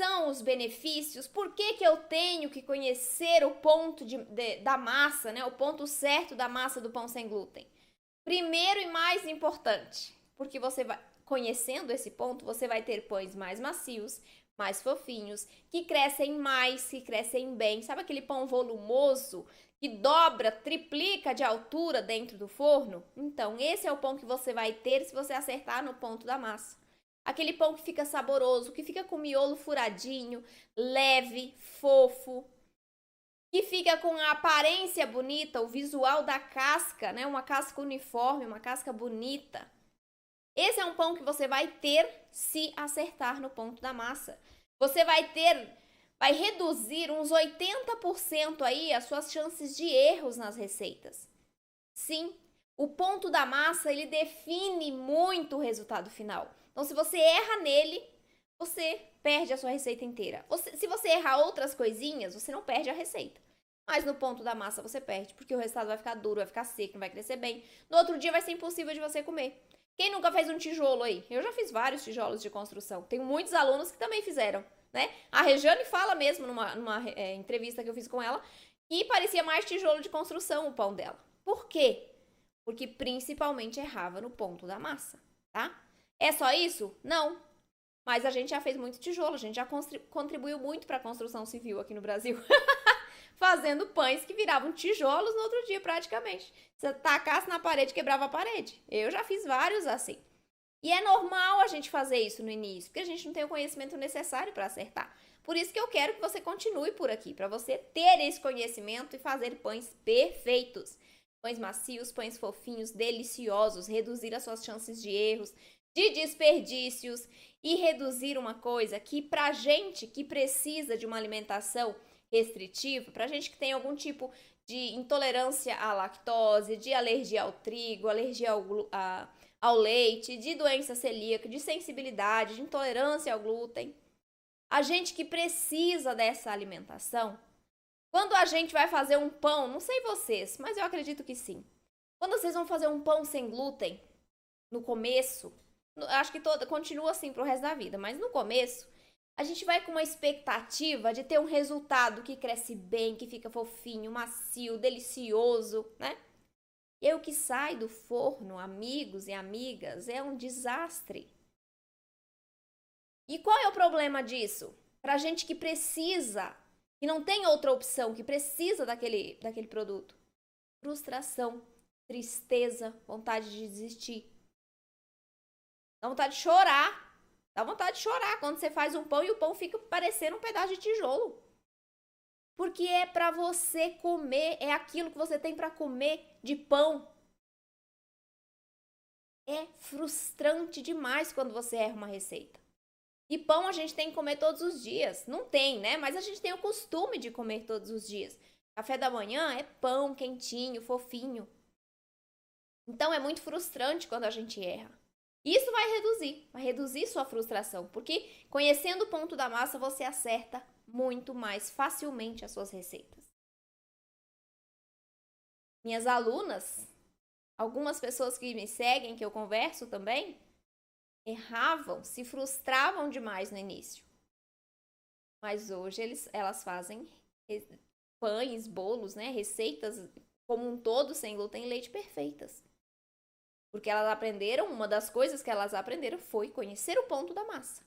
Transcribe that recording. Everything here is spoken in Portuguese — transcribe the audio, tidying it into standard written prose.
são os benefícios? Por que que eu tenho que conhecer o ponto da massa, né? O ponto certo da massa do pão sem glúten? Primeiro e mais importante, porque você vai conhecendo esse ponto, você vai ter pães mais macios, mais fofinhos, que crescem mais, que crescem bem. Sabe aquele pão volumoso que dobra, triplica de altura dentro do forno? Então, esse é o pão que você vai ter se você acertar no ponto da massa. Aquele pão que fica saboroso, que fica com o miolo furadinho, leve, fofo, que fica com a aparência bonita, o visual da casca, né? Uma casca uniforme, uma casca bonita. Esse é um pão que você vai ter se acertar no ponto da massa. Você vai reduzir uns 80% aí as suas chances de erros nas receitas. Sim, o ponto da massa, ele define muito o resultado final. Então, se você erra nele, você perde a sua receita inteira. Se você errar outras coisinhas, você não perde a receita. Mas no ponto da massa você perde, porque o resultado vai ficar duro, vai ficar seco, não vai crescer bem. No outro dia vai ser impossível de você comer. Quem nunca fez um tijolo aí? Eu já fiz vários tijolos de construção. Tenho muitos alunos que também fizeram, né? A Regiane fala mesmo numa entrevista que eu fiz com ela que parecia mais tijolo de construção o pão dela. Por quê? Porque principalmente errava no ponto da massa, tá? É só isso? Não. Mas a gente já fez muito tijolo, a gente já contribuiu muito para a construção civil aqui no Brasil. Fazendo pães que viravam tijolos no outro dia praticamente. Se tacasse na parede, quebrava a parede. Eu já fiz vários assim. E é normal a gente fazer isso no início, porque a gente não tem o conhecimento necessário para acertar. Por isso que eu quero que você continue por aqui, para você ter esse conhecimento e fazer pães perfeitos. Pães macios, pães fofinhos, deliciosos, reduzir as suas chances de erros, de desperdícios e reduzir uma coisa que pra gente que precisa de uma alimentação restritiva, pra gente que tem algum tipo de intolerância à lactose, de alergia ao trigo, alergia ao leite, de doença celíaca, de sensibilidade, de intolerância ao glúten. A gente que precisa dessa alimentação, quando a gente vai fazer um pão, não sei vocês, mas eu acredito que sim. Quando vocês vão fazer um pão sem glúten, no começo, acho que continua assim pro resto da vida, mas no começo, a gente vai com uma expectativa de ter um resultado que cresce bem, que fica fofinho, macio, delicioso, né? E o que sai do forno, amigos e amigas, é um desastre. E qual é o problema disso? Pra gente que precisa, que não tem outra opção, que precisa daquele produto. Frustração, tristeza, vontade de desistir. Dá vontade de chorar. Dá vontade de chorar quando você faz um pão e o pão fica parecendo um pedaço de tijolo. Porque é para você comer, é aquilo que você tem para comer de pão. É frustrante demais quando você erra uma receita. E pão a gente tem que comer todos os dias. Não tem, né? Mas a gente tem o costume de comer todos os dias. Café da manhã é pão quentinho, fofinho. Então é muito frustrante quando a gente erra. Isso vai reduzir sua frustração, porque conhecendo o ponto da massa você acerta muito mais facilmente as suas receitas. Minhas alunas, algumas pessoas que me seguem, que eu converso também, erravam, se frustravam demais no início. Mas hoje elas fazem pães, bolos, né, receitas como um todo sem glúten e leite perfeitas. Porque elas aprenderam, uma das coisas que elas aprenderam foi conhecer o ponto da massa.